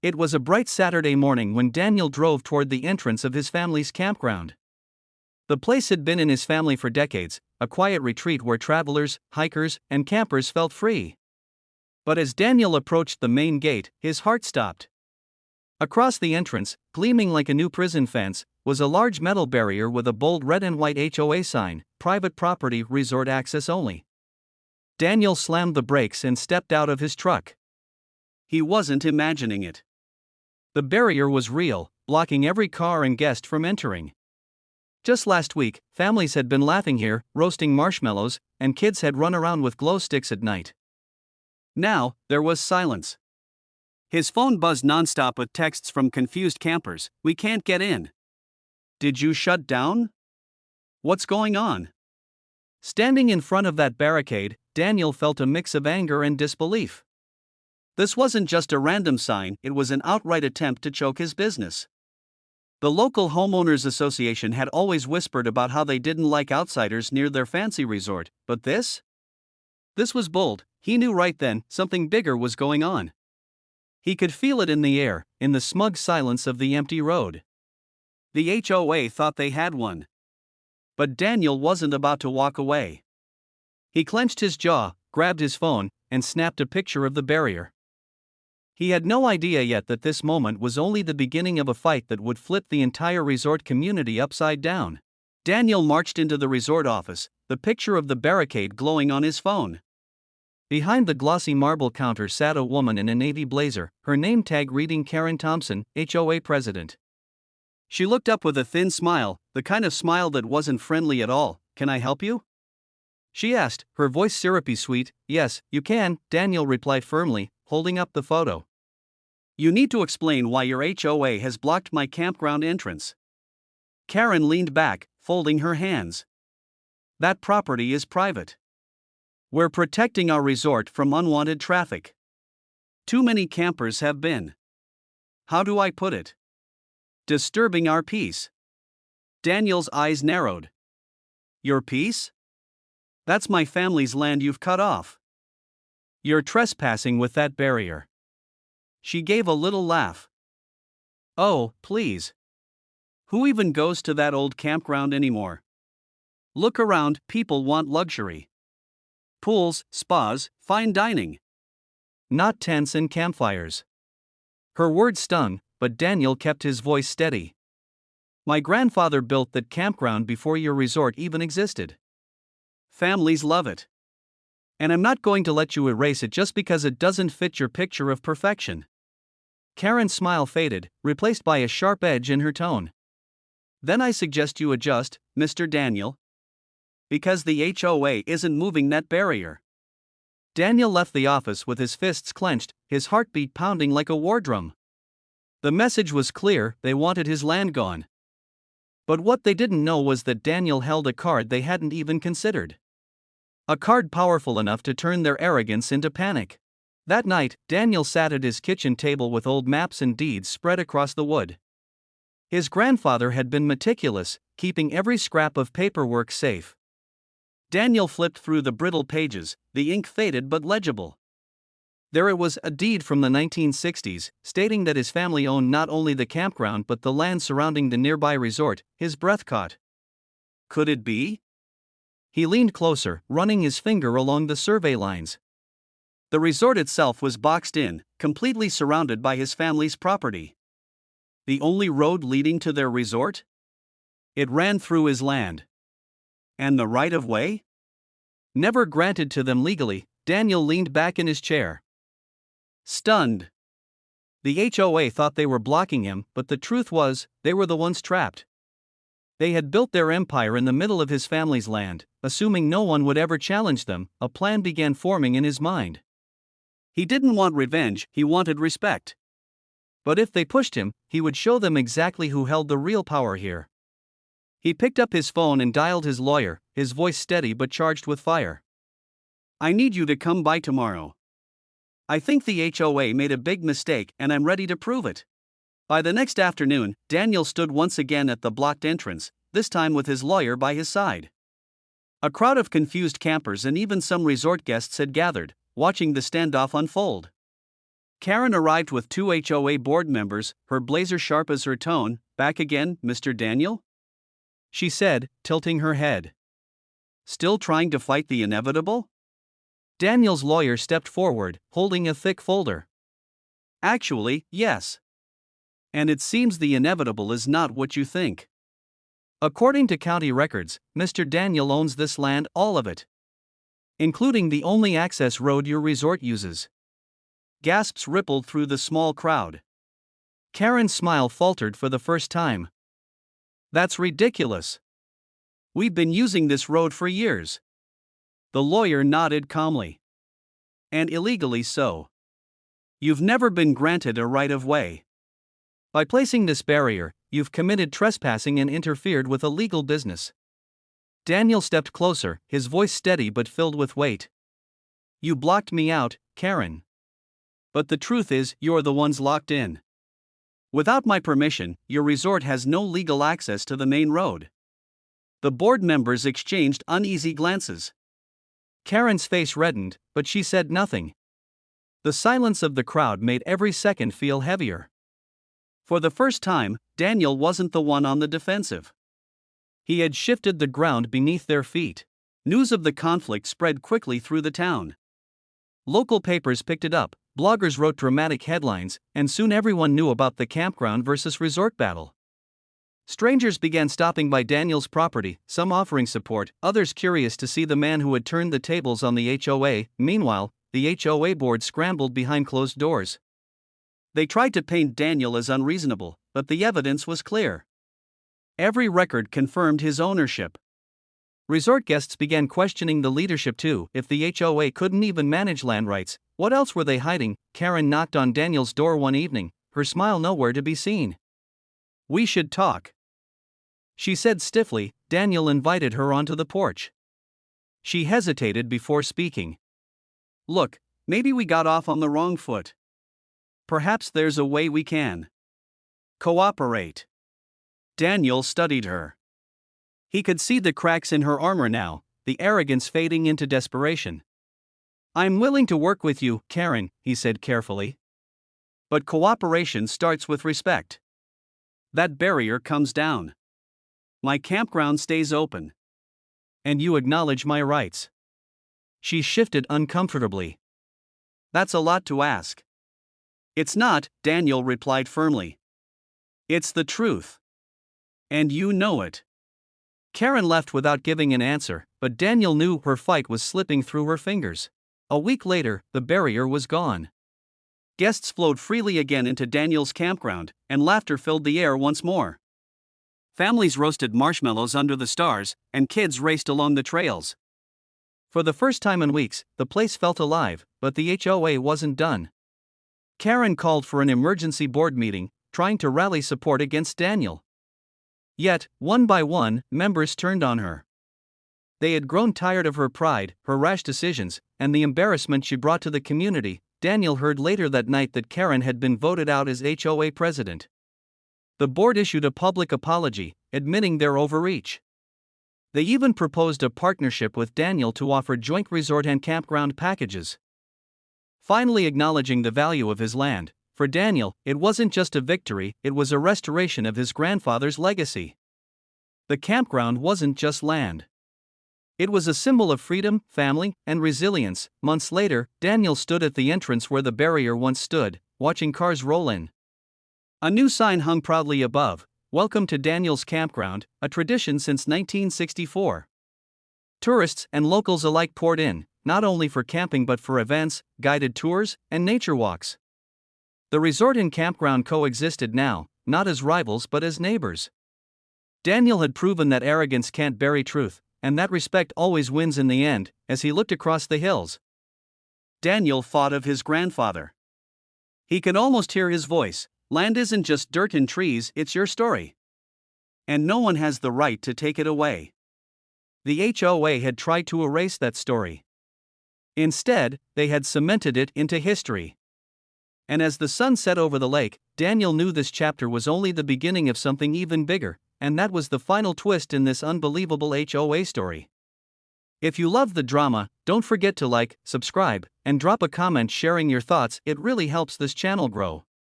It was a bright Saturday morning when Daniel drove toward the entrance of his family's campground. The place had been in his family for decades, a quiet retreat where travelers, hikers, and campers felt free. But as Daniel approached the main gate, his heart stopped. Across the entrance, gleaming like a new prison fence, was a large metal barrier with a bold red and white HOA sign, "Private Property, Resort Access Only." Daniel slammed the brakes and stepped out of his truck. He wasn't imagining it. The barrier was real, blocking every car and guest from entering. Just last week, families had been laughing here, roasting marshmallows, and kids had run around with glow sticks at night. Now, there was silence. His phone buzzed nonstop with texts from confused campers. "We can't get in. Did you shut down? What's going on?" Standing in front of that barricade, Daniel felt a mix of anger and disbelief. This wasn't just a random sign, it was an outright attempt to choke his business. The local homeowners association had always whispered about how they didn't like outsiders near their fancy resort, but this? This was bold. He knew right then something bigger was going on. He could feel it in the air, in the smug silence of the empty road. The HOA thought they had one. But Daniel wasn't about to walk away. He clenched his jaw, grabbed his phone, and snapped a picture of the barrier. He had no idea yet that this moment was only the beginning of a fight that would flip the entire resort community upside down. Daniel marched into the resort office, the picture of the barricade glowing on his phone. Behind the glossy marble counter sat a woman in a navy blazer, her name tag reading Karen Thompson, HOA president. She looked up with a thin smile, the kind of smile that wasn't friendly at all. "Can I help you?" she asked, her voice syrupy sweet. "Yes, you can," Daniel replied firmly, holding up the photo. "You need to explain why your HOA has blocked my campground entrance." Karen leaned back, folding her hands. "That property is private. We're protecting our resort from unwanted traffic. Too many campers have been, how do I put it, disturbing our peace." Daniel's eyes narrowed. "Your peace? That's my family's land you've cut off. You're trespassing with that barrier." She gave a little laugh. "Oh, please. Who even goes to that old campground anymore? Look around, people want luxury. Pools, spas, fine dining. Not tents and campfires." Her words stung, but Daniel kept his voice steady. "My grandfather built that campground before your resort even existed. Families love it. And I'm not going to let you erase it just because it doesn't fit your picture of perfection." Karen's smile faded, replaced by a sharp edge in her tone. "Then I suggest you adjust, Mr. Daniel. Because the HOA isn't moving that barrier." Daniel left the office with his fists clenched, his heartbeat pounding like a war drum. The message was clear, they wanted his land gone. But what they didn't know was that Daniel held a card they hadn't even considered. A card powerful enough to turn their arrogance into panic. That night, Daniel sat at his kitchen table with old maps and deeds spread across the wood. His grandfather had been meticulous, keeping every scrap of paperwork safe. Daniel flipped through the brittle pages, the ink faded but legible. There it was, a deed from the 1960s, stating that his family owned not only the campground but the land surrounding the nearby resort. His breath caught. Could it be? He leaned closer, running his finger along the survey lines. The resort itself was boxed in, completely surrounded by his family's property. The only road leading to their resort? It ran through his land. And the right-of-way? Never granted to them legally. Daniel leaned back in his chair, stunned. The HOA thought they were blocking him, but the truth was, they were the ones trapped. They had built their empire in the middle of his family's land, assuming no one would ever challenge them. A plan began forming in his mind. He didn't want revenge, he wanted respect. But if they pushed him, he would show them exactly who held the real power here. He picked up his phone and dialed his lawyer, his voice steady but charged with fire. "I need you to come by tomorrow. I think the HOA made a big mistake and I'm ready to prove it." By the next afternoon, Daniel stood once again at the blocked entrance, this time with his lawyer by his side. A crowd of confused campers and even some resort guests had gathered, watching the standoff unfold. Karen arrived with two HOA board members, her blazer sharp as her tone. "Back again, Mr. Daniel?" she said, tilting her head. "Still trying to fight the inevitable?" Daniel's lawyer stepped forward, holding a thick folder. "Actually, yes. And it seems the inevitable is not what you think. According to county records, Mr. Daniel owns this land, all of it, including the only access road your resort uses." Gasps rippled through the small crowd. Karen's smile faltered for the first time. "That's ridiculous. We've been using this road for years." The lawyer nodded calmly. "And illegally so. You've never been granted a right of way. By placing this barrier, you've committed trespassing and interfered with a legal business." Daniel stepped closer, his voice steady but filled with weight. "You blocked me out, Karen. But the truth is, you're the ones locked in. Without my permission, your resort has no legal access to the main road." The board members exchanged uneasy glances. Karen's face reddened, but she said nothing. The silence of the crowd made every second feel heavier. For the first time, Daniel wasn't the one on the defensive. He had shifted the ground beneath their feet. News of the conflict spread quickly through the town. Local papers picked it up, bloggers wrote dramatic headlines, and soon everyone knew about the campground versus resort battle. Strangers began stopping by Daniel's property, some offering support, others curious to see the man who had turned the tables on the HOA. Meanwhile, the HOA board scrambled behind closed doors. They tried to paint Daniel as unreasonable, but the evidence was clear. Every record confirmed his ownership. Resort guests began questioning the leadership too. If the HOA couldn't even manage land rights, what else were they hiding? Karen knocked on Daniel's door one evening, her smile nowhere to be seen. "We should talk," she said stiffly. Daniel invited her onto the porch. She hesitated before speaking. "Look, maybe we got off on the wrong foot. Perhaps there's a way we can cooperate." Daniel studied her. He could see the cracks in her armor now, the arrogance fading into desperation. "I'm willing to work with you, Karen," he said carefully. "But cooperation starts with respect. That barrier comes down. My campground stays open. And you acknowledge my rights." She shifted uncomfortably. "That's a lot to ask." "It's not," Daniel replied firmly. "It's the truth. And you know it." Karen left without giving an answer, but Daniel knew her fight was slipping through her fingers. A week later, the barrier was gone. Guests flowed freely again into Daniel's campground, and laughter filled the air once more. Families roasted marshmallows under the stars, and kids raced along the trails. For the first time in weeks, the place felt alive, but the HOA wasn't done. Karen called for an emergency board meeting, trying to rally support against Daniel. Yet, one by one, members turned on her. They had grown tired of her pride, her rash decisions, and the embarrassment she brought to the community. Daniel heard later that night that Karen had been voted out as HOA president. The board issued a public apology, admitting their overreach. They even proposed a partnership with Daniel to offer joint resort and campground packages. Finally acknowledging the value of his land, for Daniel, it wasn't just a victory, it was a restoration of his grandfather's legacy. The campground wasn't just land. It was a symbol of freedom, family, and resilience. Months later, Daniel stood at the entrance where the barrier once stood, watching cars roll in. A new sign hung proudly above, "Welcome to Daniel's Campground, a tradition since 1964. Tourists and locals alike poured in, not only for camping but for events, guided tours, and nature walks. The resort and campground coexisted now, not as rivals but as neighbors. Daniel had proven that arrogance can't bury truth, and that respect always wins in the end. As he looked across the hills, Daniel thought of his grandfather. He could almost hear his voice. "Land isn't just dirt and trees, it's your story. And no one has the right to take it away." The HOA had tried to erase that story. Instead, they had cemented it into history. And as the sun set over the lake, Daniel knew this chapter was only the beginning of something even bigger, and that was the final twist in this unbelievable HOA story. If you love the drama, don't forget to like, subscribe, and drop a comment sharing your thoughts. It really helps this channel grow.